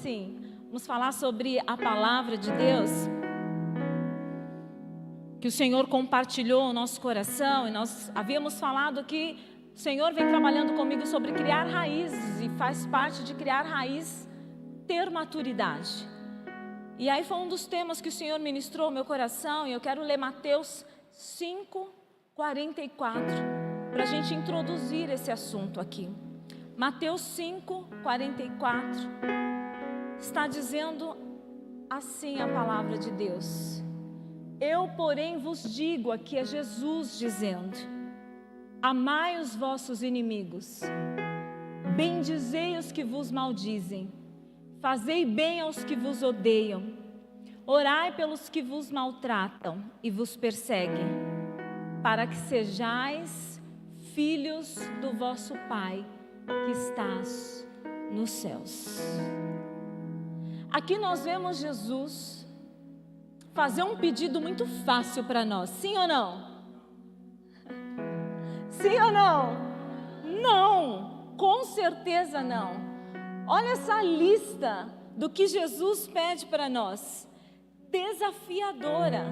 assim, vamos falar sobre a palavra de Deus, que o Senhor compartilhou o nosso coração, e nós havíamos falado que o Senhor vem trabalhando comigo sobre criar raízes, e faz parte de criar raiz ter maturidade. E aí foi um dos temas que o Senhor ministrou ao meu coração, e eu quero ler Mateus 5:44, para a gente introduzir esse assunto aqui. Mateus 5:44, está dizendo assim a palavra de Deus: eu, porém, vos digo, aqui é Jesus dizendo, amai os vossos inimigos, bendizei os que vos maldizem, fazei bem aos que vos odeiam, orai pelos que vos maltratam e vos perseguem, para que sejais filhos do vosso Pai que estás nos céus. Aqui nós vemos Jesus fazer um pedido muito fácil para nós, sim ou não? Sim ou não? Não, com certeza não. Olha essa lista do que Jesus pede para nós, desafiadora.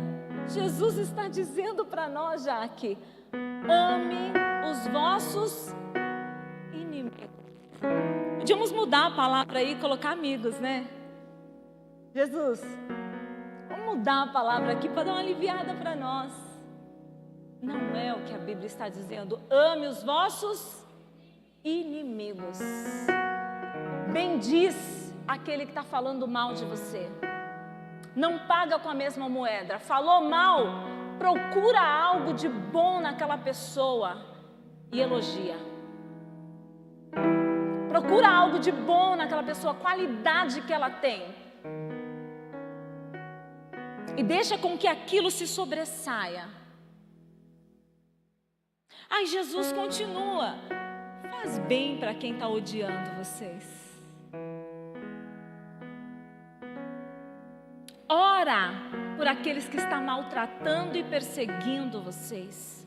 Jesus está dizendo para nós já aqui: ame os vossos inimigos. Podíamos mudar a palavra aí e colocar amigos, né? Jesus, vamos mudar a palavra aqui para dar uma aliviada para nós. Não é o que a Bíblia está dizendo. Ame os vossos inimigos. Bendiz aquele que está falando mal de você. Não paga com a mesma moeda. Falou mal, procura algo de bom naquela pessoa e elogia. Procura algo de bom naquela pessoa, qualidade que ela tem, e deixa com que aquilo se sobressaia. Aí Jesus continua: faz bem para quem está odiando vocês. Ora por aqueles que estão maltratando e perseguindo vocês.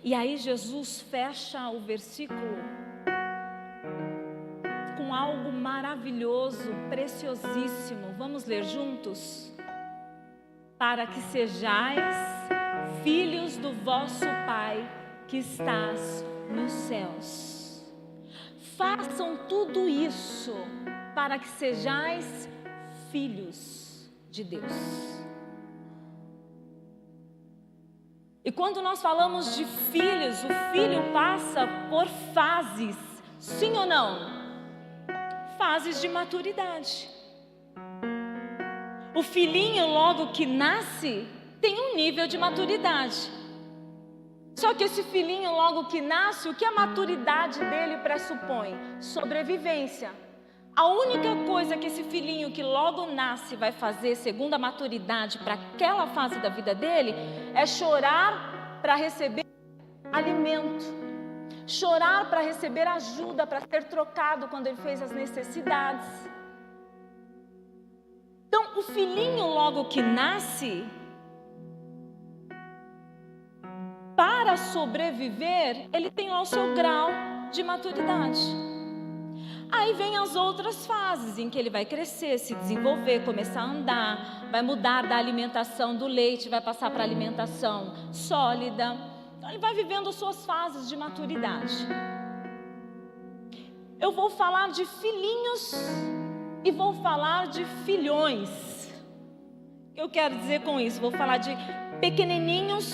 E aí Jesus fecha o versículo com algo maravilhoso, preciosíssimo. Vamos ler juntos? Para que sejais filhos do vosso Pai que estás nos céus. Façam tudo isso para que sejais filhos de Deus. E quando nós falamos de filhos, o filho passa por fases, sim ou não? Fases de maturidade. O filhinho, logo que nasce, tem um nível de maturidade. Só que esse filhinho, logo que nasce, o que a maturidade dele pressupõe? Sobrevivência. A única coisa que esse filhinho que logo nasce vai fazer, segundo a maturidade, para aquela fase da vida dele, é chorar para receber alimento, chorar para receber ajuda, para ser trocado quando ele fez as necessidades. Então, o filhinho logo que nasce, para sobreviver, ele tem lá o seu grau de maturidade. Aí vem as outras fases em que ele vai crescer, se desenvolver, começar a andar, vai mudar da alimentação do leite, vai passar para a alimentação sólida. Então ele vai vivendo as suas fases de maturidade. Eu vou falar de filhinhos e vou falar de filhões. O que eu quero dizer com isso? Vou falar de pequenininhos,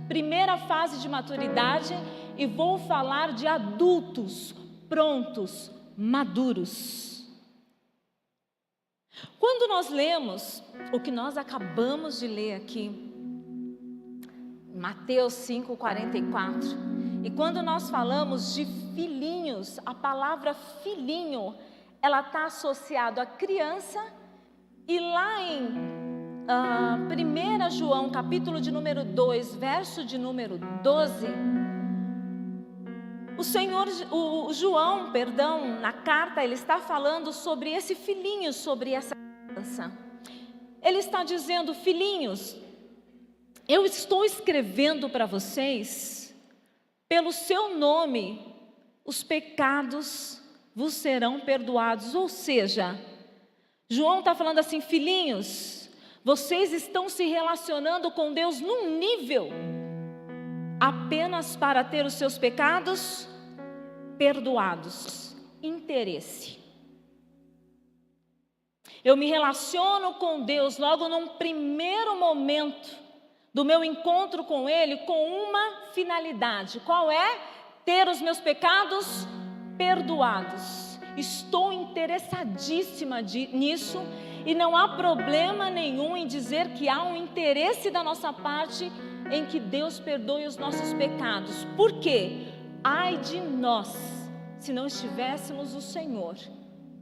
primeira fase de maturidade, e vou falar de adultos prontos, maduros. Quando nós lemos o que nós acabamos de ler aqui, Mateus 5:44, e quando nós falamos de filhinhos, a palavra filhinho, ela está associada à criança, e lá em 1 João, capítulo de número 2, verso de número 12, o João, na carta, ele está falando sobre esse filhinho, sobre essa criança. Ele está dizendo: filhinhos, eu estou escrevendo para vocês, pelo seu nome, os pecados vos serão perdoados. Ou seja, João está falando assim: filhinhos, vocês estão se relacionando com Deus num nível apenas para ter os seus pecados perdoados. Interesse. Eu me relaciono com Deus logo num primeiro momento do meu encontro com Ele com uma finalidade. Qual é? Ter os meus pecados perdoados. Estou interessadíssima nisso e não há problema nenhum em dizer que há um interesse da nossa parte em que Deus perdoe os nossos pecados. Por quê? Ai de nós se não estivéssemos o Senhor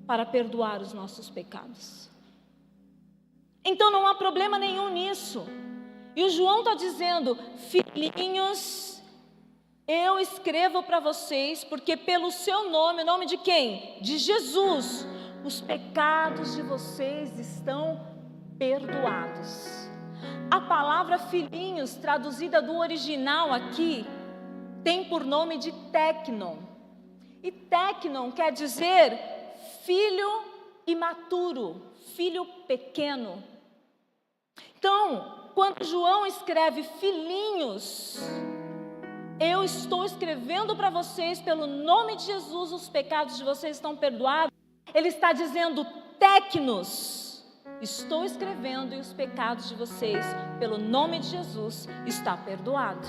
para perdoar os nossos pecados. Então não há problema nenhum nisso. E o João está dizendo: filhinhos, eu escrevo para vocês, porque pelo seu nome, o nome de quem? De Jesus, os pecados de vocês estão perdoados. A palavra filhinhos, traduzida do original aqui, tem por nome de teknon. E teknon quer dizer filho imaturo, filho pequeno. Então, quando João escreve filhinhos, eu estou escrevendo para vocês, pelo nome de Jesus, os pecados de vocês estão perdoados. Ele está dizendo teknos, estou escrevendo e os pecados de vocês, pelo nome de Jesus, está perdoado.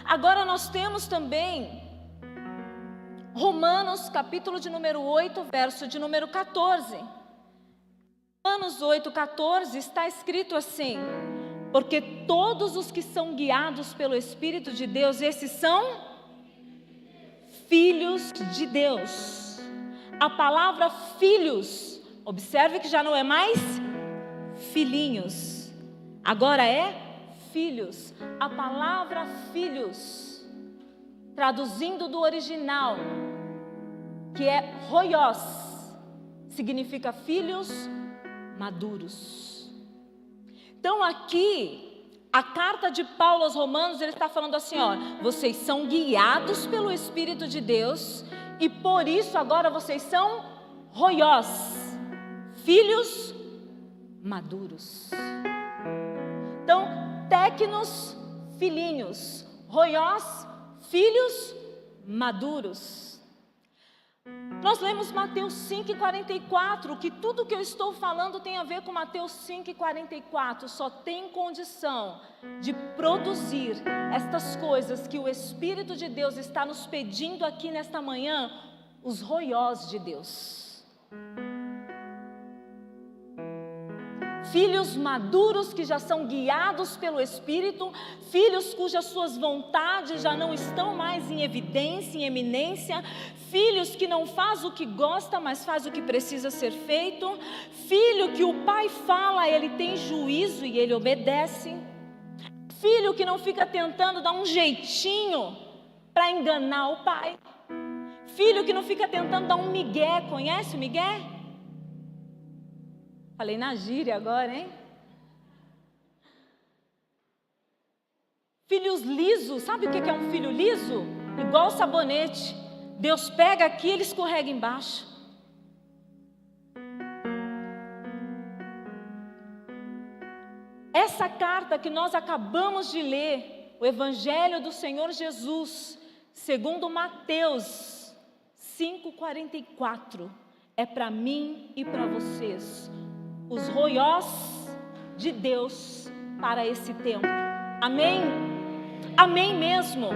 Agora nós temos também Romanos, capítulo de número 8, verso de número 14. Romanos 8, 14, está escrito assim: porque todos os que são guiados pelo Espírito de Deus, esses são filhos de Deus. A palavra filhos, observe que já não é mais filhinhos, agora é filhos. A palavra filhos, traduzindo do original, que é roios, significa filhos maduros. Então aqui, a carta de Paulo aos Romanos, ele está falando assim: ó, vocês são guiados pelo Espírito de Deus e por isso agora vocês são roios, filhos maduros. Então, teknos, filhinhos, roios, filhos maduros. Nós lemos Mateus 5,44, que tudo que eu estou falando tem a ver com Mateus 5,44, só tem condição de produzir estas coisas que o Espírito de Deus está nos pedindo aqui nesta manhã, os roiós de Deus. Filhos maduros que já são guiados pelo Espírito, filhos cujas suas vontades já não estão mais em evidência, em eminência, filhos que não faz o que gosta, mas faz o que precisa ser feito, filho que o pai fala, ele tem juízo e ele obedece, filho que não fica tentando dar um jeitinho para enganar o pai, filho que não fica tentando dar um migué. Conhece o migué? Falei na gíria agora, hein? Filhos lisos, sabe o que é um filho liso? Igual sabonete. Deus pega aqui e ele escorrega embaixo. Essa carta que nós acabamos de ler, o Evangelho do Senhor Jesus, segundo Mateus 5,44, é para mim e para vocês, os roiós de Deus para esse tempo. Amém? Amém mesmo?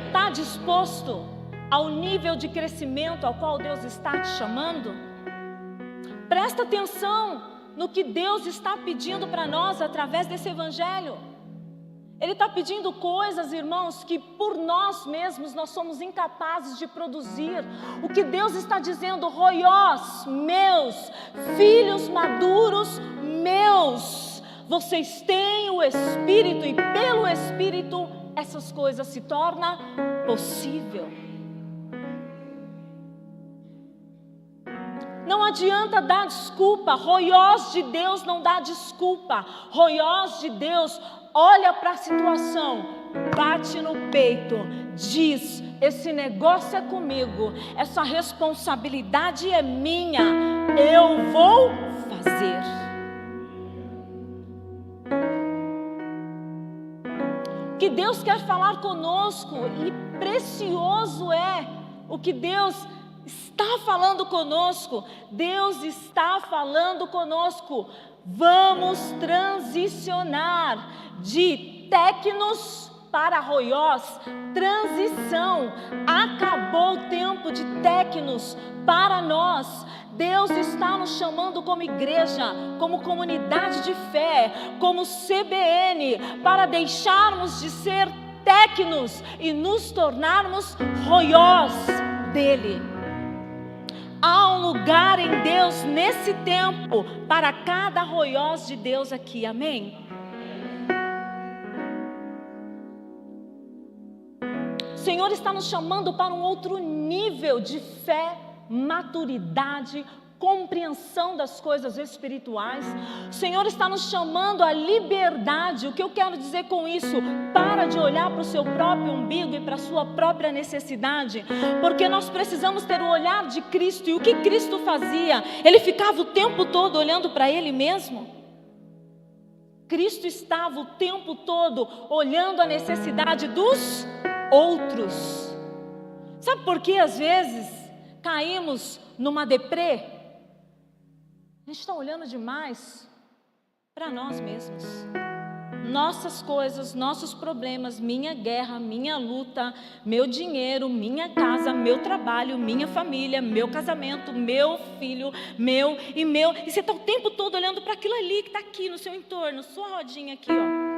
Está disposto ao nível de crescimento ao qual Deus está te chamando? Presta atenção no que Deus está pedindo para nós através desse Evangelho. Ele está pedindo coisas, irmãos, que por nós mesmos nós somos incapazes de produzir. O que Deus está dizendo: roiós meus, filhos maduros meus, vocês têm o Espírito e pelo Espírito essas coisas se tornam possível. Não adianta dar desculpa. Roiós de Deus não dá desculpa. Roiós de Deus olha para a situação, bate no peito, diz: esse negócio é comigo, essa responsabilidade é minha, eu vou fazer. Que Deus quer falar conosco, e precioso é o que Deus está falando conosco. Deus está falando conosco. Vamos transicionar de tecnos para roiós. Transição. Acabou o tempo de tecnos para nós. Deus está nos chamando como igreja, como comunidade de fé, como CBN, para deixarmos de ser tecnos e nos tornarmos roiós dele. Há um lugar em Deus nesse tempo para cada roiós de Deus aqui, amém? O Senhor está nos chamando para um outro nível de fé, maturidade, compreensão das coisas espirituais. O Senhor está nos chamando à liberdade. O que eu quero dizer com isso? Para de olhar para o seu próprio umbigo e para a sua própria necessidade, porque nós precisamos ter o olhar de Cristo. E o que Cristo fazia? Ele ficava o tempo todo olhando para Ele mesmo. Cristo estava o tempo todo olhando a necessidade dos outros. Sabe por que às vezes caímos numa deprê? A gente está olhando demais para nós mesmos, nossas coisas, nossos problemas, minha guerra, minha luta, meu dinheiro, minha casa, meu trabalho, minha família, meu casamento, meu filho, meu. E você está o tempo todo olhando para aquilo ali que está aqui no seu entorno, sua rodinha aqui, ó.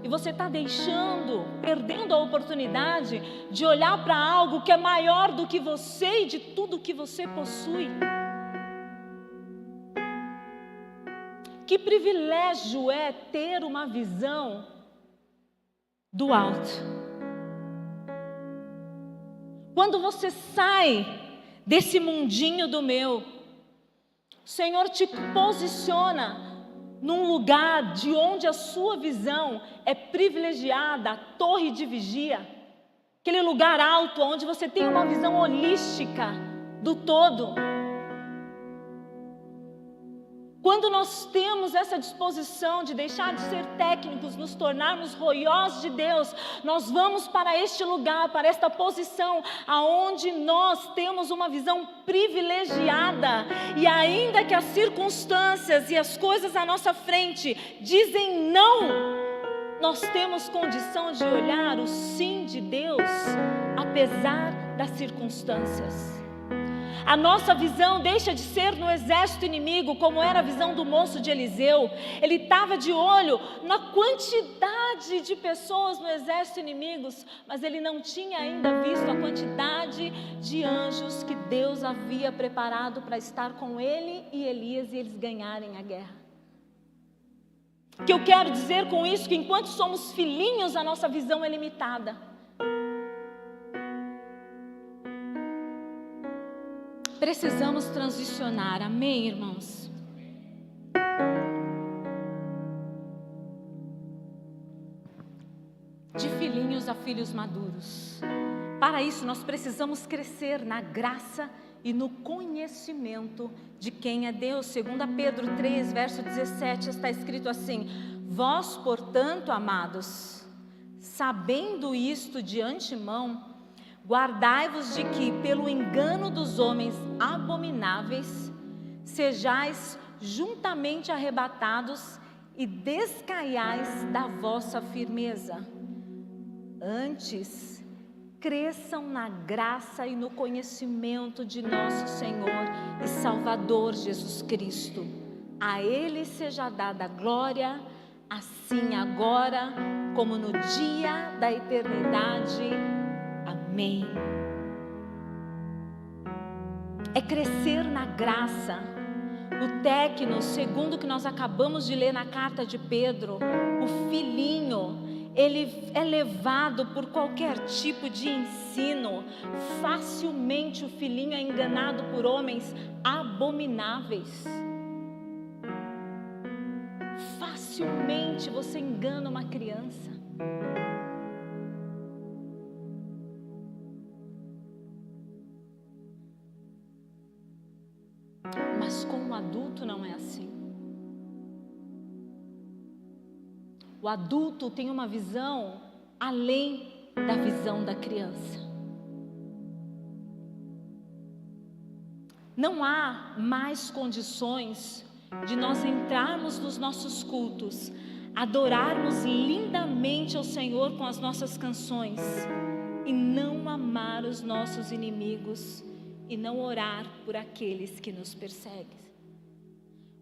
E você está perdendo a oportunidade de olhar para algo que é maior do que você e de tudo que você possui. Que privilégio é ter uma visão do alto. Quando você sai desse mundinho do meu, o Senhor te posiciona num lugar de onde a sua visão é privilegiada, a torre de vigia, aquele lugar alto onde você tem uma visão holística do todo. Quando nós temos essa disposição de deixar de ser técnicos, nos tornarmos roiós de Deus, nós vamos para este lugar, para esta posição, aonde nós temos uma visão privilegiada. E ainda que as circunstâncias e as coisas à nossa frente dizem não, nós temos condição de olhar o sim de Deus, apesar das circunstâncias. A nossa visão deixa de ser no exército inimigo, como era a visão do moço de Eliseu. Ele estava de olho na quantidade de pessoas no exército inimigos, mas ele não tinha ainda visto a quantidade de anjos que Deus havia preparado para estar com ele e Elias e eles ganharem a guerra. O que eu quero dizer com isso? Que enquanto somos filhinhos, a nossa visão é limitada. Precisamos transicionar, amém, irmãos? De filhinhos a filhos maduros. Para isso, nós precisamos crescer na graça e no conhecimento de quem é Deus. 2 Pedro 3, verso 17, está escrito assim: vós, portanto, amados, sabendo isto de antemão, guardai-vos de que, pelo engano dos homens abomináveis, sejais juntamente arrebatados e descaiais da vossa firmeza. Antes, cresçam na graça e no conhecimento de nosso Senhor e Salvador Jesus Cristo. A Ele seja dada a glória, assim agora como no dia da eternidade. Amém. É crescer na graça. O técnico, segundo o que nós acabamos de ler na carta de Pedro, o filhinho, ele é levado por qualquer tipo de ensino. Facilmente o filhinho é enganado por homens abomináveis. Facilmente você engana uma criança. Mas com o adulto não é assim. O adulto tem uma visão além da visão da criança. Não há mais condições de nós entrarmos nos nossos cultos, adorarmos lindamente ao Senhor com as nossas canções e não amar os nossos inimigos e não orar por aqueles que nos perseguem.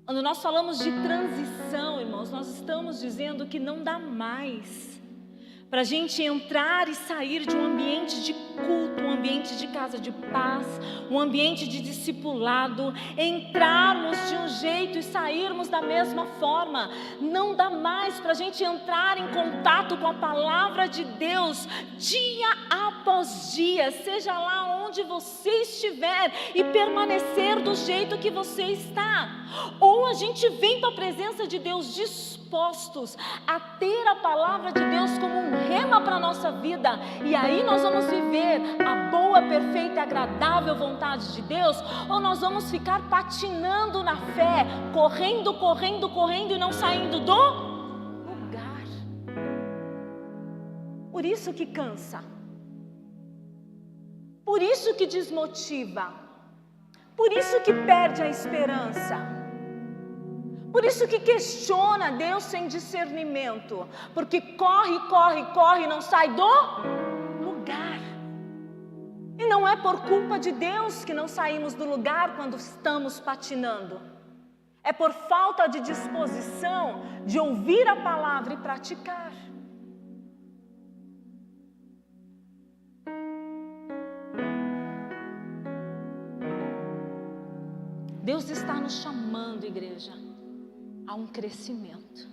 Quando nós falamos de transição, irmãos, nós estamos dizendo que não dá mais para a gente entrar e sair de um ambiente de culto, um ambiente de casa de paz, um ambiente de discipulado, entrarmos de um jeito e sairmos da mesma forma. Não dá mais para a gente entrar em contato com a palavra de Deus dia após dia, seja lá onde você estiver, e permanecer do jeito que você está. Ou a gente vem para a presença de Deus dispostos a ter a palavra de Deus como um rema para a nossa vida, e aí nós vamos viver a boa, perfeita e agradável vontade de Deus, ou nós vamos ficar patinando na fé, correndo e não saindo do lugar. Por isso que cansa, por isso que desmotiva, por isso que perde a esperança, por isso que questiona Deus sem discernimento, porque corre e não sai do lugar. E não é por culpa de Deus que não saímos do lugar quando estamos patinando, é por falta de disposição de ouvir a palavra e praticar. Deus está nos chamando, igreja, a um crescimento.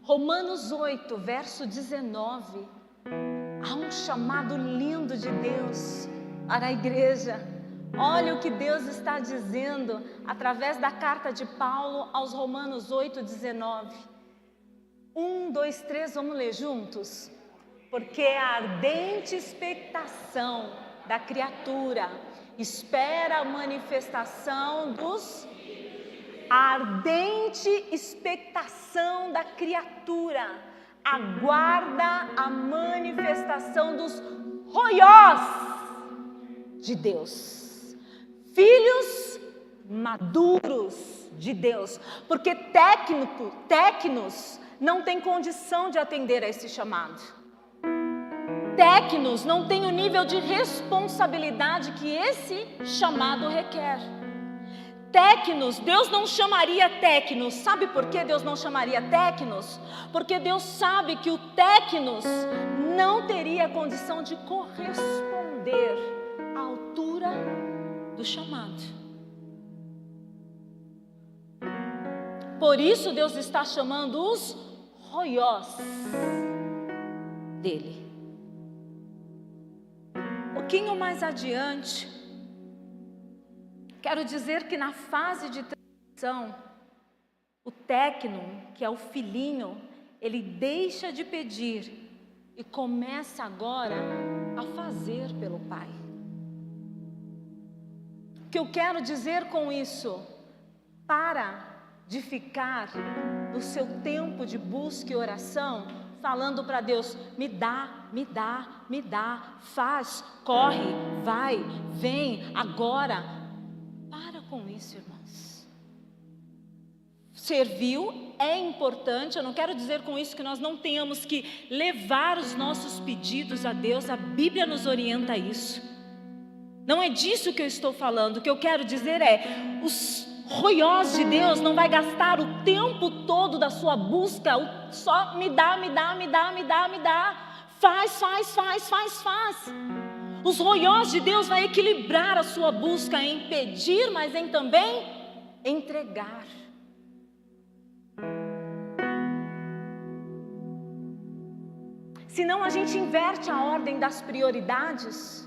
Romanos 8, verso 19, há um chamado lindo de Deus para a igreja. Olha o que Deus está dizendo através da carta de Paulo aos Romanos 8, 19. 1, 2, 3, vamos ler juntos? Porque a ardente expectação da criatura espera a manifestação dos... A ardente expectação da criatura aguarda a manifestação dos roiós de Deus, filhos maduros de Deus, porque técnicos não tem condição de atender a esse chamado. Técnicos não tem o nível de responsabilidade que esse chamado requer. Técnicos, Deus não chamaria técnicos. Sabe por que Deus não chamaria técnicos? Porque Deus sabe que o técnicos não teria condição de corresponder à altura do chamado. Por isso Deus está chamando os roiós dele. Um pouquinho mais adiante, quero dizer que na fase de transição, o técnico, que é o filhinho, ele deixa de pedir e começa agora a fazer pelo pai. O que eu quero dizer com isso? Para de ficar no seu tempo de busca e oração, falando para Deus, me dá, faz, corre, vai, vem, agora. Para com isso, irmãos. Serviu é importante, eu não quero dizer com isso que nós não tenhamos que levar os nossos pedidos a Deus, a Bíblia nos orienta a isso. Não é disso que eu estou falando, o que eu quero dizer é, os roiós de Deus não vai gastar o tempo todo da sua busca, só me dá, faz. Os roiós de Deus vai equilibrar a sua busca em pedir, mas em também entregar. Senão a gente inverte a ordem das prioridades.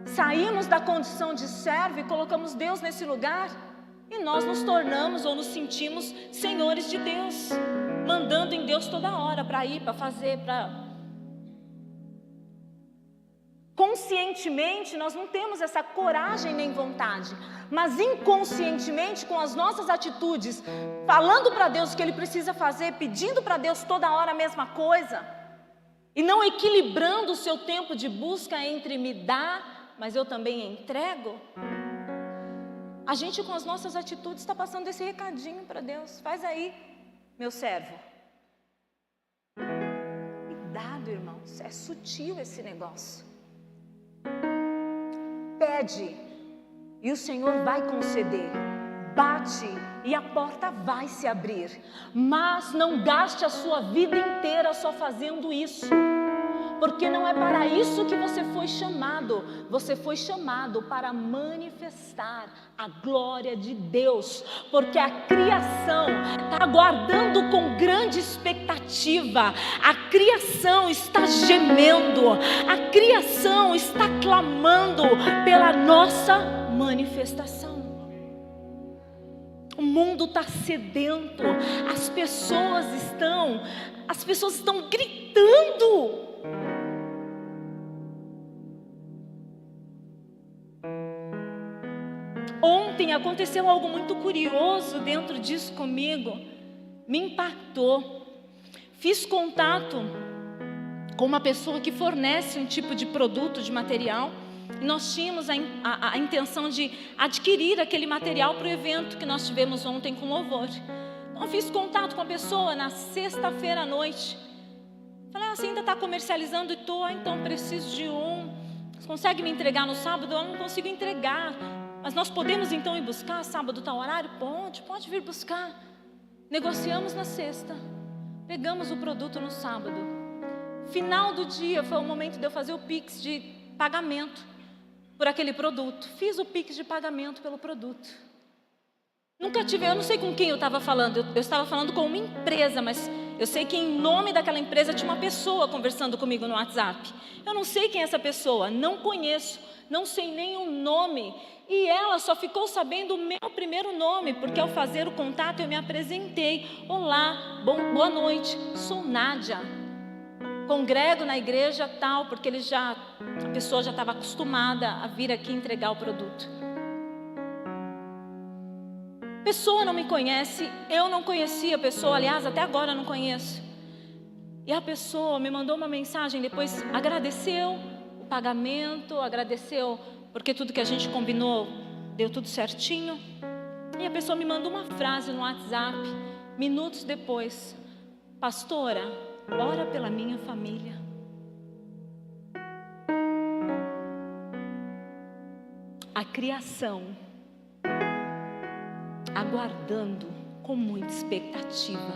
Saímos da condição de servo e colocamos Deus nesse lugar, e nós nos tornamos ou nos sentimos senhores de Deus, mandando em Deus toda hora para ir, para fazer, para... conscientemente nós não temos essa coragem nem vontade, mas inconscientemente, com as nossas atitudes, falando para Deus o que Ele precisa fazer, pedindo para Deus toda hora a mesma coisa, e não equilibrando o seu tempo de busca entre me dar, mas eu também entrego, a gente com as nossas atitudes está passando esse recadinho para Deus: faz aí, meu servo. Cuidado, irmãos, é sutil esse negócio. Pede e o Senhor vai conceder, bate e a porta vai se abrir, mas não gaste a sua vida inteira só fazendo isso, porque não é para isso que você foi chamado para manifestar a glória de Deus, porque a criação está aguardando com grande expectativa, a criação está gemendo, a criação está clamando pela nossa manifestação. O mundo está sedento, as pessoas estão gritando. Ontem aconteceu algo muito curioso dentro disso comigo, me impactou. Fiz contato com uma pessoa que fornece um tipo de produto, de material, e nós tínhamos a intenção de adquirir aquele material para o evento que nós tivemos ontem com louvor. Então eu fiz contato com a pessoa na sexta-feira à noite. Falei: você ainda está comercializando? E estou, então preciso de um. Você consegue me entregar no sábado? Eu não consigo entregar, mas nós podemos então ir buscar sábado, tal horário? Pode vir buscar. Negociamos na sexta, pegamos o produto no sábado. Final do dia foi o momento de eu fazer o Pix de pagamento por aquele produto. Fiz o Pix de pagamento pelo produto. Eu não sei com quem eu estava falando, eu estava falando com uma empresa, mas eu sei que em nome daquela empresa tinha uma pessoa conversando comigo no WhatsApp. Eu não sei quem é essa pessoa, não conheço, não sei nem o nome. E ela só ficou sabendo o meu primeiro nome, porque ao fazer o contato eu me apresentei. Olá, boa noite, sou Nádia, congrego na igreja tal, porque a pessoa já estava acostumada a vir aqui entregar o produto. A pessoa não me conhece, eu não conhecia a pessoa, aliás, até agora eu não conheço. E a pessoa me mandou uma mensagem, depois agradeceu o pagamento, agradeceu porque tudo que a gente combinou deu tudo certinho. E a pessoa me mandou uma frase no WhatsApp, minutos depois: pastora, ora pela minha família. A criação aguardando com muita expectativa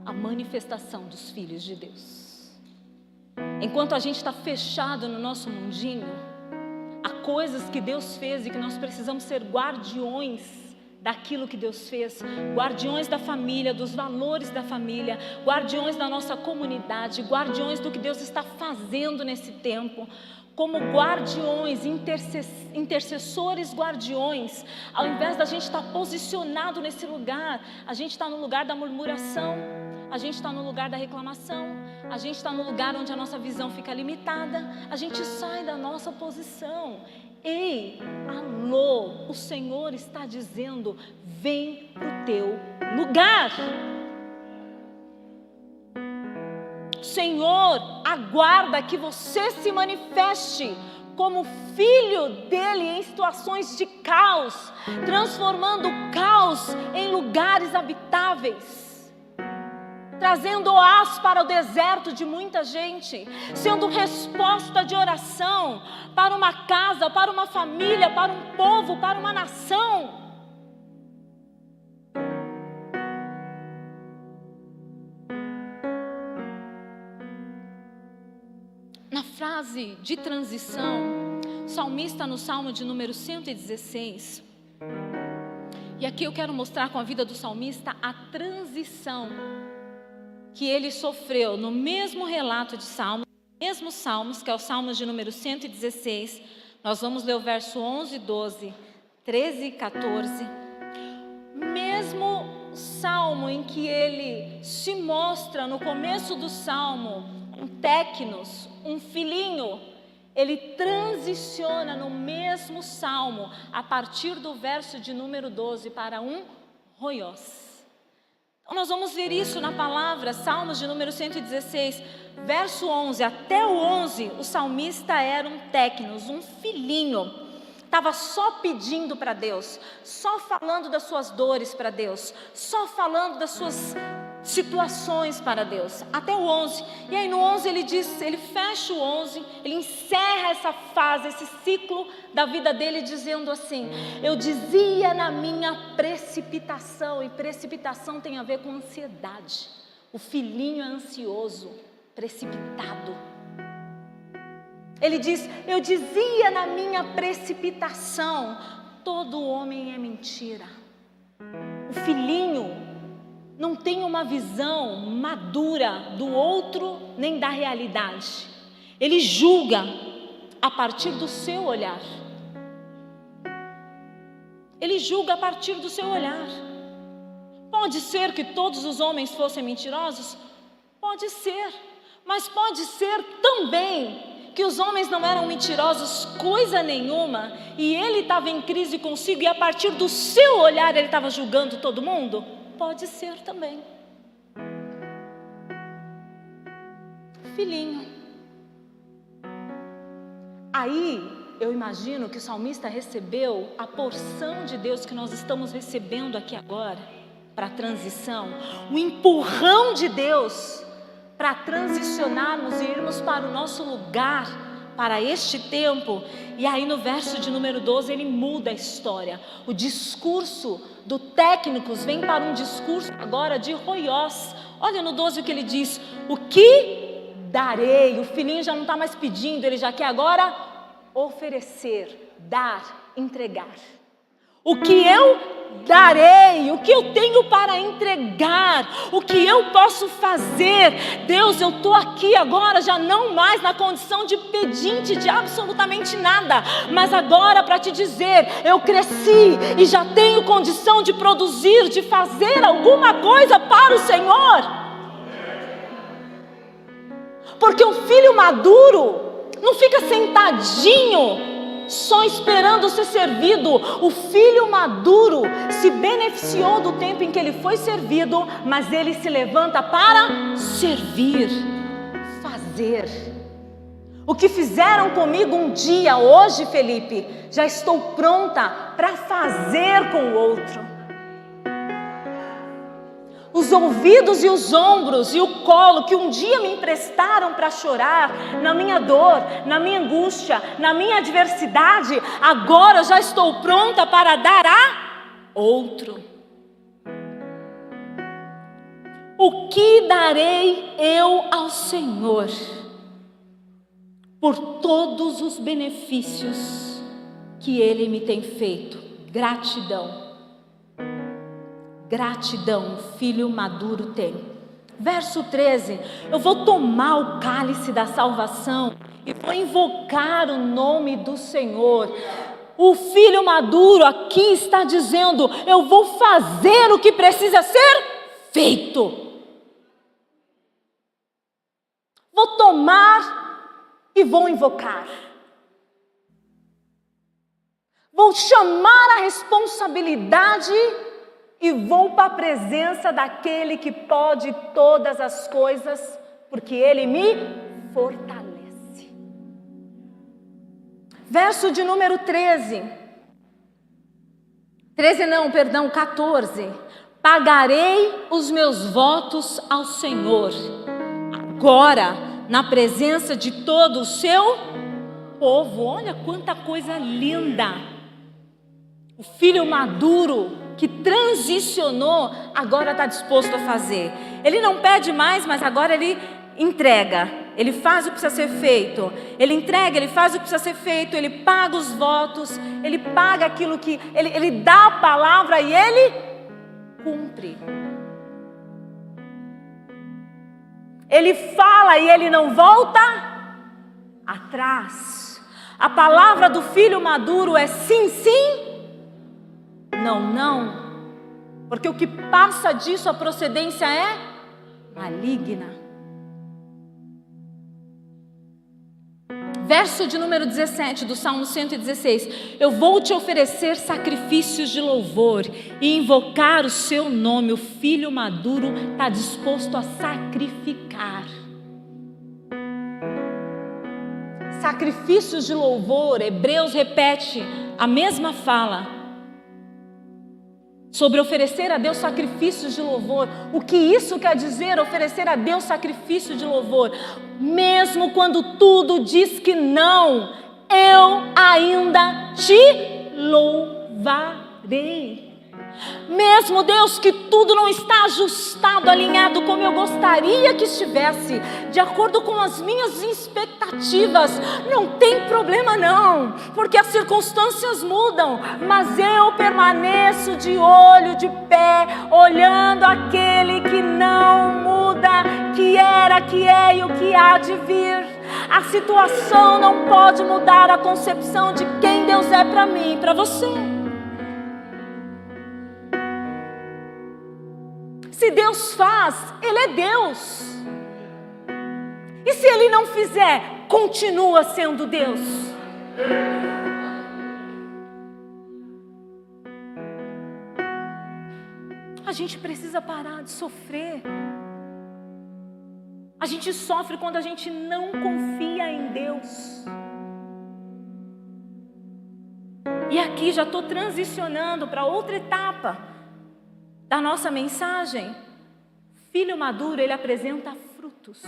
a manifestação dos filhos de Deus. Enquanto a gente está fechado no nosso mundinho, há coisas que Deus fez e que nós precisamos ser guardiões daquilo que Deus fez, guardiões da família, dos valores da família, guardiões da nossa comunidade, guardiões do que Deus está fazendo nesse tempo, como guardiões, intercessores guardiões. Ao invés da gente estar posicionado nesse lugar, a gente está no lugar da murmuração, a gente está no lugar da reclamação, a gente está no lugar onde a nossa visão fica limitada, a gente sai da nossa posição. Ei, alô, o Senhor está dizendo: vem para o teu lugar. O Senhor aguarda que você se manifeste como filho dele em situações de caos, transformando o caos em lugares habitáveis, trazendo oásis para o deserto de muita gente, sendo resposta de oração para uma casa, para uma família, para um povo, para uma nação. Na frase de transição, o salmista no Salmo de número 116, e aqui eu quero mostrar com a vida do salmista a transição que ele sofreu no mesmo relato de Salmos, mesmos Salmos, que é o Salmo de número 116, nós vamos ler o verso 11, 12, 13 e 14, mesmo Salmo em que ele se mostra no começo do Salmo, um téknos, um filhinho, ele transiciona no mesmo salmo, a partir do verso de número 12, para um roiós. Então nós vamos ver isso na palavra, Salmos de número 116, verso 11, até o 11, o salmista era um tecnos, um filhinho, estava só pedindo para Deus, só falando das suas dores para Deus, só falando das suas situações para Deus, até o 11, e aí no 11 ele diz, ele fecha o 11, ele encerra essa fase, esse ciclo da vida dele dizendo assim: eu dizia na minha precipitação, e precipitação tem a ver com ansiedade, o filhinho é ansioso, precipitado, ele diz, eu dizia na minha precipitação, todo homem é mentira. O filhinho não tem uma visão madura do outro nem da realidade. Ele julga a partir do seu olhar. Ele julga a partir do seu olhar. Pode ser que todos os homens fossem mentirosos? Pode ser. Mas pode ser também que os homens não eram mentirosos coisa nenhuma e ele estava em crise consigo e a partir do seu olhar ele estava julgando todo mundo? Pode ser também. Filhinho. Aí eu imagino que o salmista recebeu a porção de Deus que nós estamos recebendo aqui agora, para a transição, o empurrão de Deus para transicionarmos e irmos para o nosso lugar, para este tempo. E aí no verso de número 12 ele muda a história, o discurso do técnicos vem para um discurso agora de roiós. Olha no 12 o que ele diz: o que darei? O filhinho já não está mais pedindo, ele já quer agora oferecer, dar, entregar. O que eu darei, o que eu tenho para entregar, o que eu posso fazer. Deus, eu estou aqui agora já não mais na condição de pedinte de absolutamente nada, mas agora para te dizer, eu cresci e já tenho condição de produzir, de fazer alguma coisa para o Senhor. Porque um filho maduro não fica sentadinho só esperando ser servido. O filho maduro se beneficiou do tempo em que ele foi servido, mas ele se levanta para servir, fazer. O que fizeram comigo um dia, hoje, Felipe, já estou pronta para fazer com o outro. Os ouvidos e os ombros e o colo que um dia me emprestaram para chorar na minha dor, na minha angústia, na minha adversidade, agora eu já estou pronta para dar a outro. O que darei eu ao Senhor por todos os benefícios que Ele me tem feito? Gratidão. Gratidão, filho maduro tem. Verso 13, eu vou tomar o cálice da salvação e vou invocar o nome do Senhor. O filho maduro aqui está dizendo, eu vou fazer o que precisa ser feito. Vou tomar e vou invocar. Vou chamar a responsabilidade e vou para a presença daquele que pode todas as coisas, porque Ele me fortalece. Verso de número 14. Pagarei os meus votos ao Senhor, agora, na presença de todo o seu povo. Olha quanta coisa linda. O filho maduro que transicionou, agora está disposto a fazer. Ele não pede mais, mas agora ele entrega. Ele faz o que precisa ser feito. Ele entrega, ele faz o que precisa ser feito. Ele paga os votos. Ele paga aquilo que... Ele dá a palavra e ele cumpre. Ele fala e ele não volta atrás. A palavra do filho maduro é sim, sim, não, não, porque o que passa disso, a procedência é maligna. Verso de número 17 do Salmo 116. Eu vou te oferecer sacrifícios de louvor e invocar o seu nome. O filho maduro está disposto a sacrificar. Sacrifícios de louvor. Hebreus repete a mesma fala sobre oferecer a Deus sacrifícios de louvor. O que isso quer dizer, oferecer a Deus sacrifício de louvor? Mesmo quando tudo diz que não, eu ainda te louvarei. Mesmo, Deus, que tudo não está ajustado, alinhado como eu gostaria que estivesse, de acordo com as minhas expectativas, não tem problema não, porque as circunstâncias mudam, mas eu permaneço de olho, de pé, olhando aquele que não muda, que era, que é e o que há de vir. A situação não pode mudar a concepção de quem Deus é para mim e para você. Se Deus faz, Ele é Deus. E se Ele não fizer, continua sendo Deus. A gente precisa parar de sofrer. A gente sofre quando a gente não confia em Deus. E aqui já estou transicionando para outra etapa da nossa mensagem. Filho maduro, ele apresenta frutos.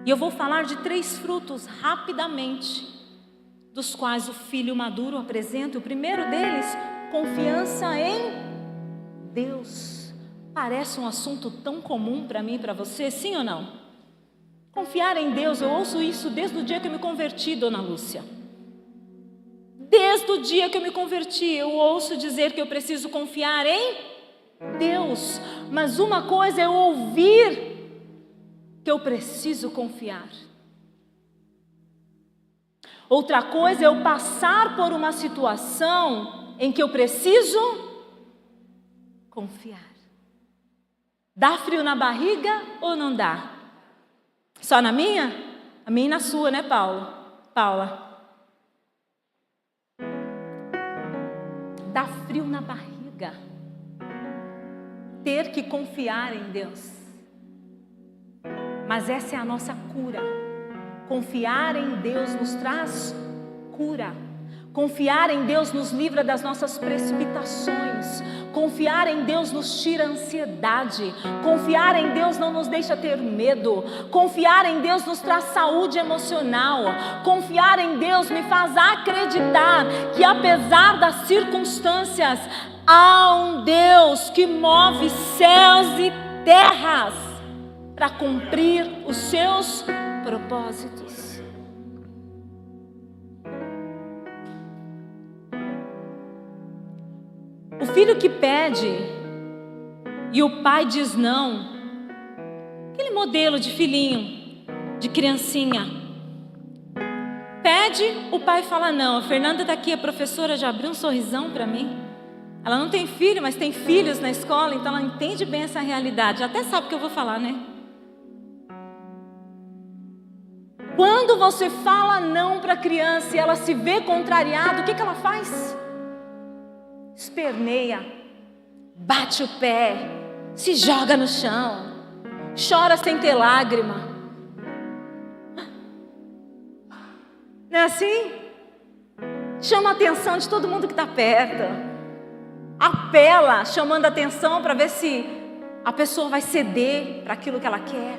E eu vou falar de 3 frutos rapidamente, dos quais o filho maduro apresenta. O primeiro deles, confiança em Deus. Parece um assunto tão comum para mim e para você, sim ou não? Confiar em Deus, eu ouço isso desde o dia que eu me converti, dona Lúcia. Desde o dia que eu me converti, eu ouço dizer que eu preciso confiar em Deus, mas uma coisa é eu ouvir que eu preciso confiar. Outra coisa é eu passar por uma situação em que eu preciso confiar. Dá frio na barriga ou não dá? Só na minha? A minha e na sua, né, Paula? Dá frio na barriga. Ter que confiar em Deus. Mas essa é a nossa cura. Confiar em Deus nos traz cura. Confiar em Deus nos livra das nossas precipitações. Confiar em Deus nos tira a ansiedade. Confiar em Deus não nos deixa ter medo. Confiar em Deus nos traz saúde emocional. Confiar em Deus me faz acreditar que, apesar das circunstâncias, há um Deus que move céus e terras para cumprir os seus propósitos. O filho que pede e o pai diz não, aquele modelo de filhinho, de criancinha, pede, o pai fala não. A Fernanda está aqui, a professora já abriu um sorrisão para mim. Ela não tem filho, mas tem filhos na escola, então ela entende bem essa realidade. Até sabe o que eu vou falar, né? Quando você fala não para a criança e ela se vê contrariada, o que ela faz? Esperneia, bate o pé, se joga no chão, chora sem ter lágrima. Não é assim? Chama a atenção de todo mundo que está perto. Apela, chamando a atenção para ver se a pessoa vai ceder para aquilo que ela quer.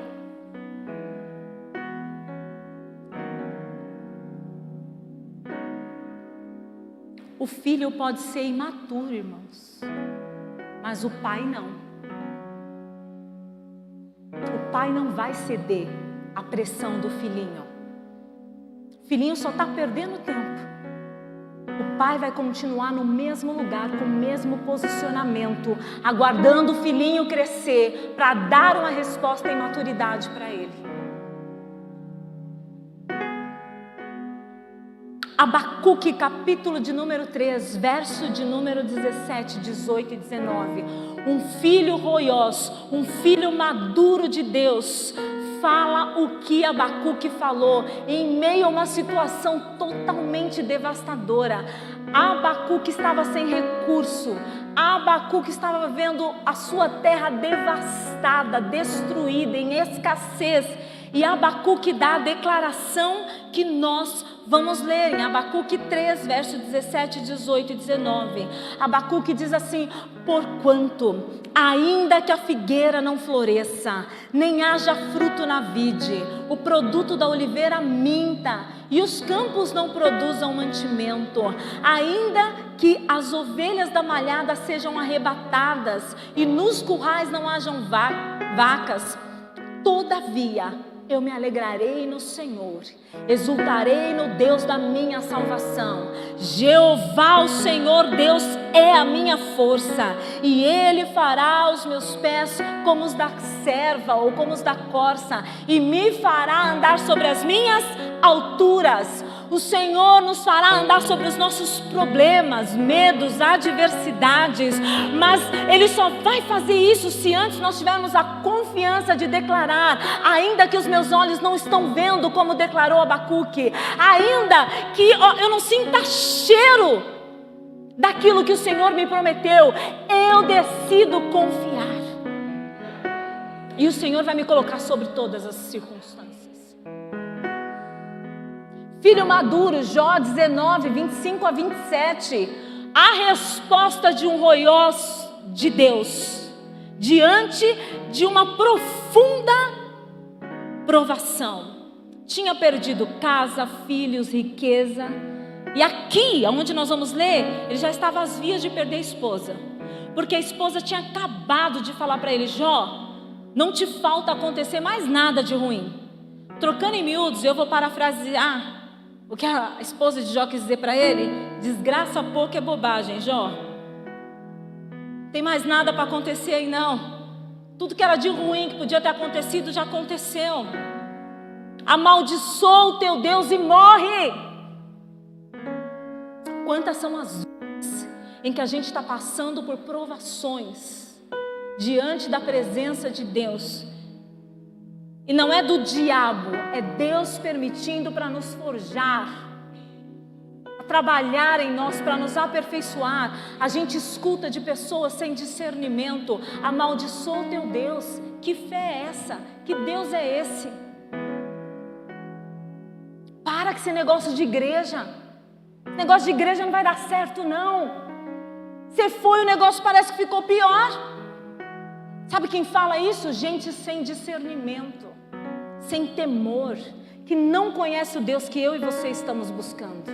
O filho pode ser imaturo, irmãos, mas o pai não. O pai não vai ceder à pressão do filhinho. O filhinho só está perdendo tempo. O pai vai continuar no mesmo lugar, com o mesmo posicionamento, aguardando o filhinho crescer para dar uma resposta em maturidade para ele. Abacuque, capítulo de número 3, verso de número 17, 18 e 19. Um filho roiós, um filho maduro de Deus, fala o que Abacuque falou em meio a uma situação totalmente devastadora. Abacuque estava sem recurso, Abacuque estava vendo a sua terra devastada, destruída, em escassez. E Abacuque dá a declaração que nós vamos ler em Abacuque 3, versos 17, 18 e 19. Abacuque diz assim: porquanto, ainda que a figueira não floresça, nem haja fruto na vide, o produto da oliveira minta, e os campos não produzam mantimento, ainda que as ovelhas da malhada sejam arrebatadas, e nos currais não hajam vacas, todavia eu me alegrarei no Senhor, exultarei no Deus da minha salvação. Jeová, o Senhor Deus, é a minha força, e Ele fará os meus pés como os da serva ou como os da corça, e me fará andar sobre as minhas alturas. O Senhor nos fará andar sobre os nossos problemas, medos, adversidades, mas Ele só vai fazer isso se antes nós tivermos a confiança de declarar: ainda que os meus olhos não estão vendo, como declarou Abacuque, ainda que eu não sinta cheiro daquilo que o Senhor me prometeu, eu decido confiar, e o Senhor vai me colocar sobre todas as circunstâncias. Filho maduro, Jó 19, 25 a 27, a resposta de um roiós de Deus, diante de uma profunda provação. Tinha perdido casa, filhos, riqueza, e aqui, onde nós vamos ler, ele já estava às vias de perder a esposa, porque a esposa tinha acabado de falar para ele: Jó, não te falta acontecer mais nada de ruim. Trocando em miúdos, eu vou parafrasear o que a esposa de Jó quis dizer para ele: desgraça pouco é bobagem, Jó. Tem mais nada para acontecer aí não. Tudo que era de ruim que podia ter acontecido já aconteceu. Amaldiçoa o teu Deus e morre. Quantas são as vezes em que a gente está passando por provações diante da presença de Deus, e não é do diabo, é Deus permitindo para nos forjar, a trabalhar em nós, para nos aperfeiçoar. A gente escuta de pessoas sem discernimento: amaldiçoa o teu Deus. Que fé é essa? Que Deus é esse? Para com esse negócio de igreja. Esse negócio de igreja não vai dar certo não. Você foi, o negócio parece que ficou pior. Sabe quem fala isso? Gente sem discernimento, sem temor, que não conhece o Deus que eu e você estamos buscando.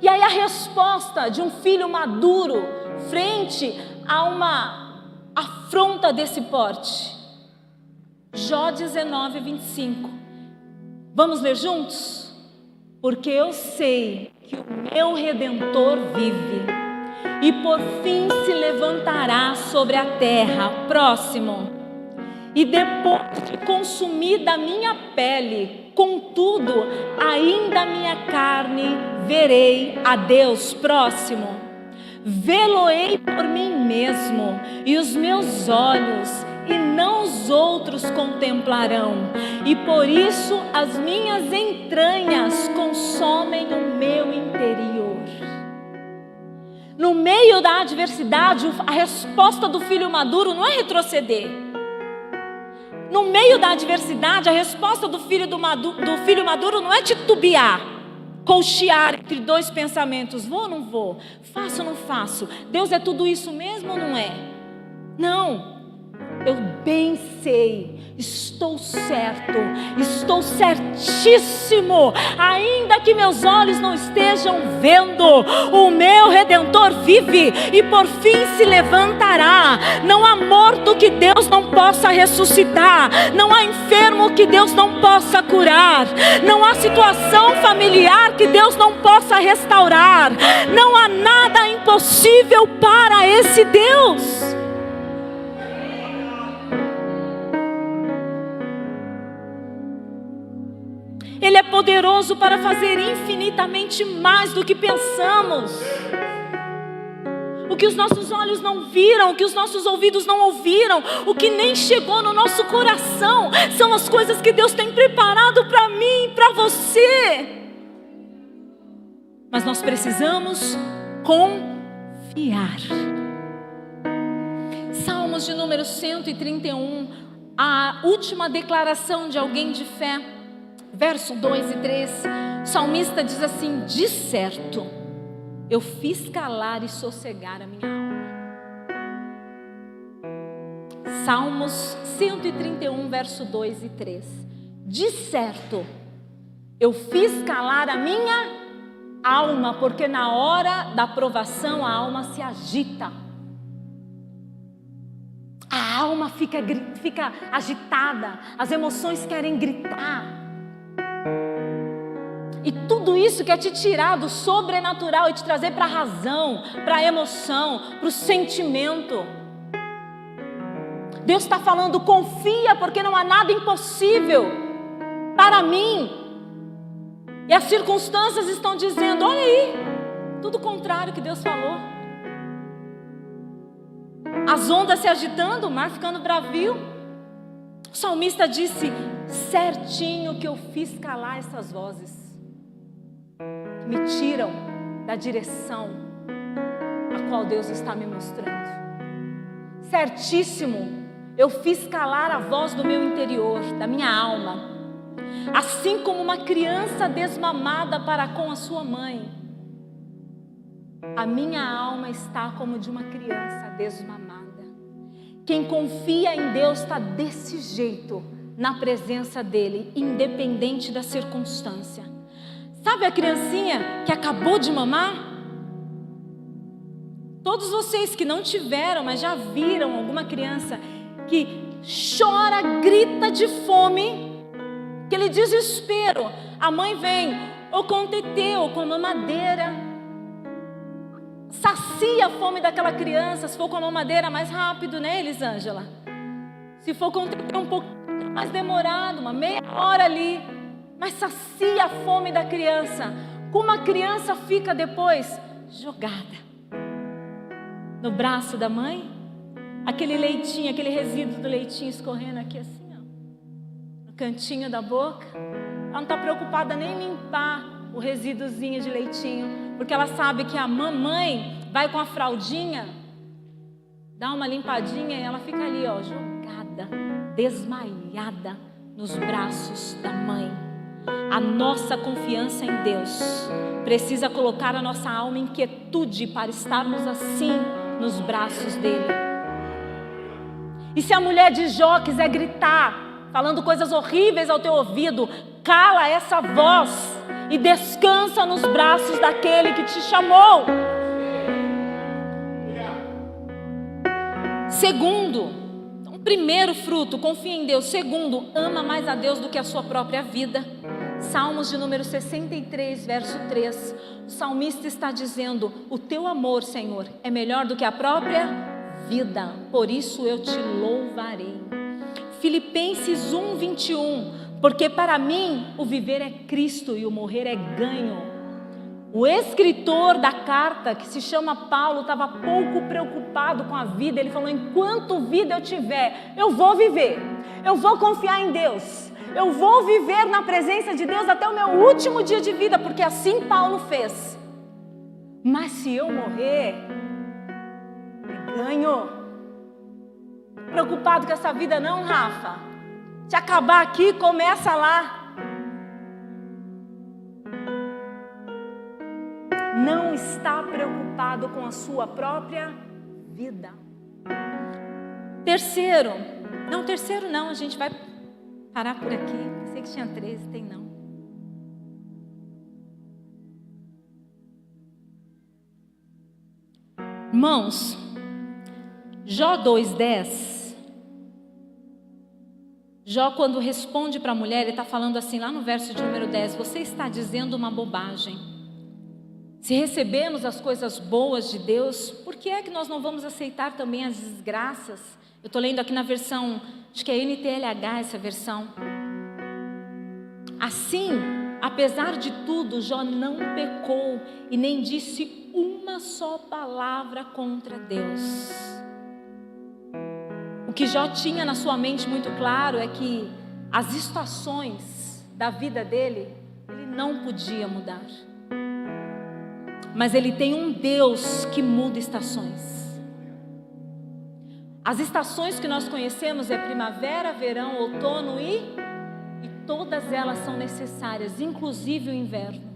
E aí a resposta de um filho maduro frente a uma afronta desse porte. Jó 19, 25. Vamos ler juntos? Porque eu sei que o meu Redentor vive, e por fim se levantará sobre a terra. Próximo. E depois de consumida a minha pele, contudo, ainda a minha carne verei a Deus. Próximo. Vê-lo-ei por mim mesmo, e os meus olhos, e não os outros, contemplarão. E por isso as minhas entranhas consomem o meu interior. No meio da adversidade, a resposta do filho maduro não é retroceder. No meio da adversidade, a resposta do filho maduro não é titubear, colchear entre dois pensamentos: vou ou não vou? Faço ou não faço? Deus é tudo isso mesmo ou não é? Não. Eu bem sei, estou certo, estou certíssimo, ainda que meus olhos não estejam vendo, o meu Redentor vive e por fim se levantará. Não há morto que Deus não possa ressuscitar, não há enfermo que Deus não possa curar, não há situação familiar que Deus não possa restaurar, não há nada impossível para esse Deus. Ele é poderoso para fazer infinitamente mais do que pensamos. O que os nossos olhos não viram, o que os nossos ouvidos não ouviram, o que nem chegou no nosso coração, são as coisas que Deus tem preparado para mim e para você. Mas nós precisamos confiar. Salmos de número 131, a última declaração de alguém de fé, verso 2 e 3, o salmista diz assim: de certo, eu fiz calar e sossegar a minha alma. Salmos 131, verso 2 e 3. De certo, eu fiz calar a minha alma, porque na hora da provação a alma se agita. A alma fica agitada, as emoções querem gritar. E tudo isso quer te tirar do sobrenatural e te trazer para a razão, para a emoção, para o sentimento. Deus está falando: confia, porque não há nada impossível para mim. E as circunstâncias estão dizendo: olha aí, tudo contrário que Deus falou. As ondas se agitando, o mar ficando bravio. O salmista disse: certinho que eu fiz calar essas vozes que me tiram da direção a qual Deus está me mostrando. Certíssimo, eu fiz calar a voz do meu interior, da minha alma. Assim como uma criança desmamada para com a sua mãe, a minha alma está como de uma criança desmamada. Quem confia em Deus está desse jeito, na presença dEle, independente da circunstância. Sabe a criancinha que acabou de mamar? Todos vocês que não tiveram, mas já viram alguma criança que chora, grita de fome, aquele desespero. A mãe vem ou com tetê ou com mamadeira, sacia a fome daquela criança. Se for com a mamadeira, mais rápido, né, Elisângela? Se for com tetê, um pouquinho mais demorado, uma meia hora ali, mas sacia a fome da criança. Como a criança fica depois? Jogada no braço da mãe, aquele leitinho, aquele resíduo do leitinho escorrendo aqui assim, ó, no cantinho da boca. Ela não está preocupada nem em limpar o resíduozinho de leitinho, porque ela sabe que a mamãe vai com a fraldinha, dá uma limpadinha e ela fica ali, ó, jogada, desmaiada nos braços da mãe. A nossa confiança em Deus precisa colocar a nossa alma em quietude para estarmos assim nos braços dele. E se a mulher de Jó quiser gritar, falando coisas horríveis ao teu ouvido, cala essa voz e descansa nos braços daquele que te chamou. Segundo, primeiro fruto, confia em Deus. Segundo, ama mais a Deus do que a sua própria vida. Salmos de número 63, verso 3. O salmista está dizendo: o teu amor, Senhor, é melhor do que a própria vida, por isso eu te louvarei. Filipenses 1, 21. Porque para mim o viver é Cristo e o morrer é ganho. O escritor da carta, que se chama Paulo, estava pouco preocupado com a vida. Ele falou: enquanto vida eu tiver, eu vou viver, eu vou confiar em Deus, eu vou viver na presença de Deus até o meu último dia de vida, porque assim Paulo fez. Mas se eu morrer, é ganho. Preocupado com essa vida não, Rafa? Se acabar aqui, começa lá. Não está preocupado com a sua própria vida. Terceiro não, a gente vai parar por aqui. Sei que tinha 13, tem não. Irmãos, Jó 2:10. Jó, quando responde para a mulher, ele está falando assim lá no verso de número 10: você está dizendo uma bobagem. Se recebemos as coisas boas de Deus, por que é que nós não vamos aceitar também as desgraças? Eu estou lendo aqui na versão, acho que é NTLH essa versão. Assim, apesar de tudo, Jó não pecou e nem disse uma uma só palavra contra Deus. O que Jó tinha na sua mente muito claro é que as estações da vida dele, ele não podia mudar. Mas ele tem um Deus que muda estações. As estações que nós conhecemos é primavera, verão, outono e todas elas são necessárias, inclusive o inverno.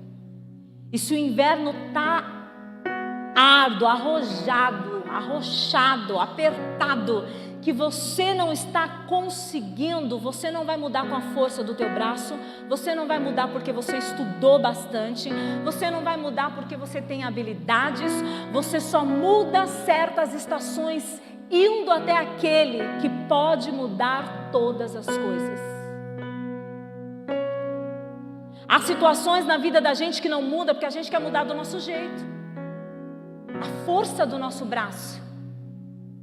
E se o inverno está árduo, arrochado, apertado, que você não está conseguindo, você não vai mudar com a força do teu braço, você não vai mudar porque você estudou bastante, você não vai mudar porque você tem habilidades, você só muda certas estações indo até aquele que pode mudar todas as coisas. Há situações na vida da gente que não muda porque a gente quer mudar do nosso jeito, a força do nosso braço.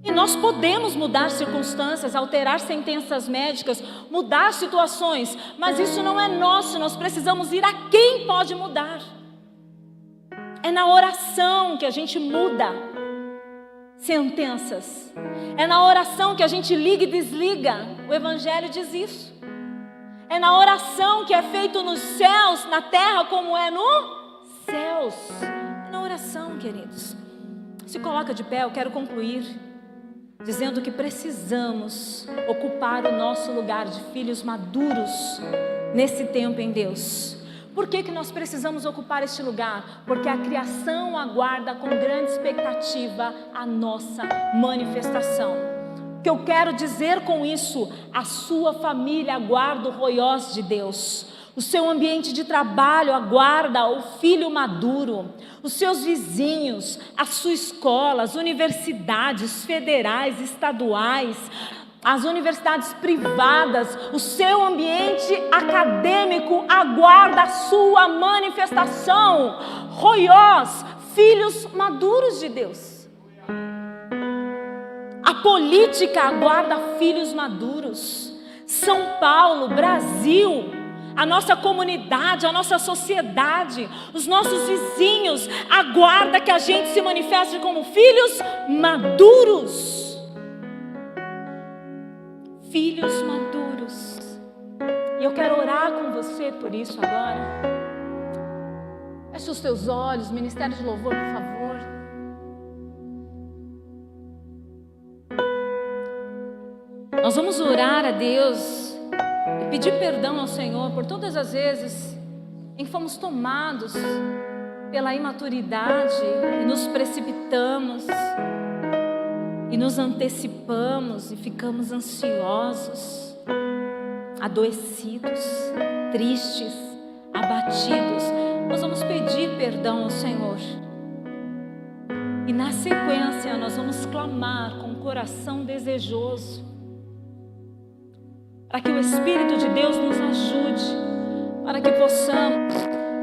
E nós podemos mudar circunstâncias, alterar sentenças médicas, mudar situações, mas isso não é nosso, nós precisamos ir a quem pode mudar. É na oração que a gente muda sentenças, é na oração que a gente liga e desliga. O Evangelho diz isso. É na oração que é feito nos céus, na terra como é nos céus. É na oração, queridos. Se coloca de pé, eu quero concluir dizendo que precisamos ocupar o nosso lugar de filhos maduros nesse tempo em Deus. Por que nós precisamos ocupar este lugar? Porque a criação aguarda com grande expectativa a nossa manifestação. O que eu quero dizer com isso? A sua família aguarda o Roiós de Deus. O seu ambiente de trabalho aguarda o filho maduro. Os seus vizinhos, a sua escola, as universidades federais, estaduais, as universidades privadas, o seu ambiente acadêmico aguarda a sua manifestação. Roiós, filhos maduros de Deus. A política aguarda filhos maduros. São Paulo, Brasil, a nossa comunidade, a nossa sociedade, os nossos vizinhos aguarda que a gente se manifeste como filhos maduros. Filhos maduros. E eu quero orar com você por isso agora. Feche os teus olhos, Ministério de Louvor, por favor. Nós vamos orar a Deus e pedir perdão ao Senhor por todas as vezes em que fomos tomados pela imaturidade e nos precipitamos e nos antecipamos e ficamos ansiosos, adoecidos, tristes, abatidos. Nós vamos pedir perdão ao Senhor. E na sequência nós vamos clamar com o coração desejoso para que o Espírito de Deus nos ajude, para que possamos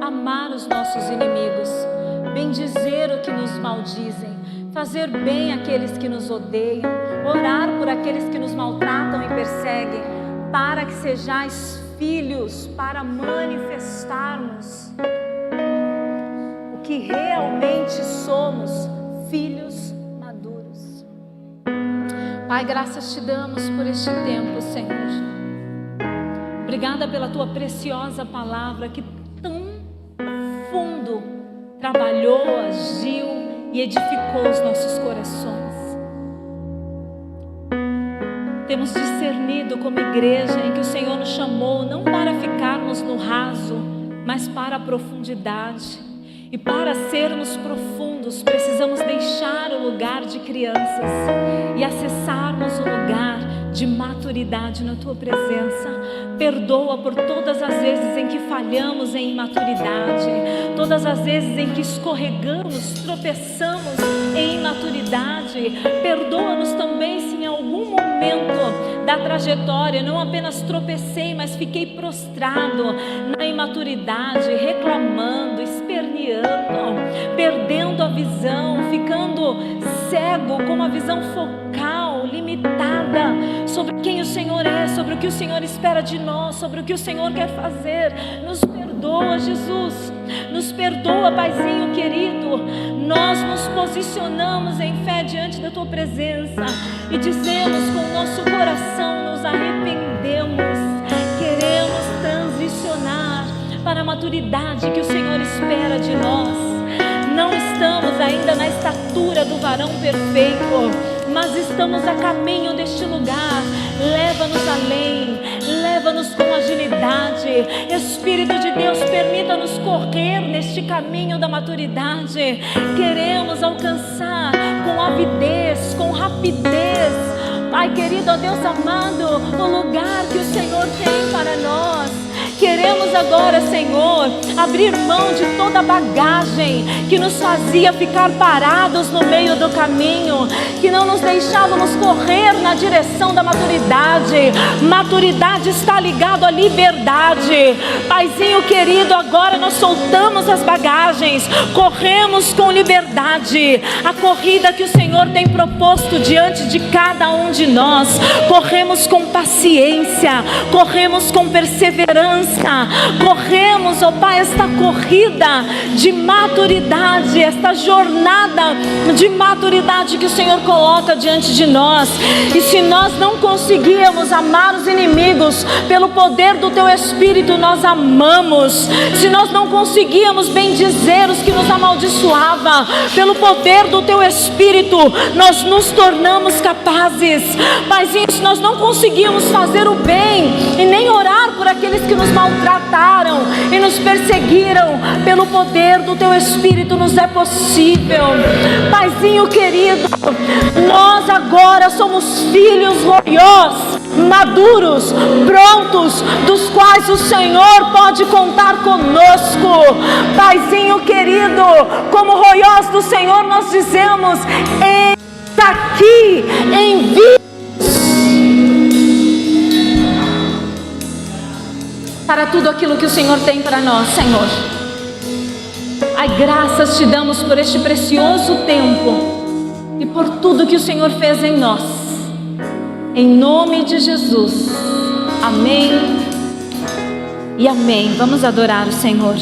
amar os nossos inimigos, bendizer o que nos maldizem, fazer bem àqueles que nos odeiam, orar por aqueles que nos maltratam e perseguem, para que sejais filhos, para manifestarmos o que realmente somos, filhos maduros. Pai, graças te damos por este tempo, Senhor. Obrigada pela tua preciosa palavra que tão fundo trabalhou, agiu e edificou os nossos corações. Temos discernido como igreja em que o Senhor nos chamou não para ficarmos no raso, mas para a profundidade. E para sermos profundos, precisamos deixar o lugar de crianças e acessarmos o lugar de maturidade na tua presença. Perdoa por todas as vezes em que falhamos em imaturidade, todas as vezes em que escorregamos, tropeçamos em imaturidade. Perdoa-nos também se em algum momento da trajetória não apenas tropecei, mas fiquei prostrado na imaturidade, reclamando, esperneando, perdendo a visão, ficando cego com uma visão focal, limitada sobre quem o Senhor é, sobre o que o Senhor espera de nós, sobre o que o Senhor quer fazer. Nos perdoa, Jesus, nos perdoa, Paizinho querido. nós nos posicionamos em fé diante da Tua presença e dizemos com o nosso coração: nos arrependemos, queremos transicionar para a maturidade que o Senhor espera de nós. Não estamos ainda na estatura do varão perfeito, mas estamos a caminho deste lugar. Leva-nos além, leva-nos com agilidade. Espírito de Deus, permita-nos correr neste caminho da maturidade. Queremos alcançar com avidez, com rapidez, Pai querido, ó Deus amado, o lugar que o Senhor tem para nós. Queremos agora, Senhor, abrir mão de toda a bagagem que nos fazia ficar parados no meio do caminho, que não nos deixávamos correr na direção da maturidade. Maturidade está ligado à liberdade. Paizinho querido, agora nós soltamos as bagagens, corremos com liberdade a corrida que o Senhor tem proposto diante de cada um de nós. Corremos com paciência, corremos com perseverança, corremos, ó Pai, esta corrida de maturidade, esta jornada de maturidade que o Senhor coloca diante de nós. E se nós não conseguíamos amar os inimigos, pelo poder do Teu Espírito nós amamos. Se nós não conseguíamos bendizer os que nos amaldiçoavam, pelo poder do Teu Espírito nós nos tornamos capazes. Paizinho, se nós não conseguimos fazer o bem e nem orar por aqueles que nos maltrataram e nos perseguiram, pelo poder do Teu Espírito nos é possível. Paizinho querido, nós agora somos filhos roiós, maduros, prontos, dos quais o Senhor pode contar conosco. Paizinho querido, como roiós do Senhor nós dizemos: eis aqui, envia para tudo aquilo que o Senhor tem para nós, Senhor. Ai, graças Te damos por este precioso tempo e por tudo que o Senhor fez em nós. Em nome de Jesus. Amém e amém. Vamos adorar o Senhor.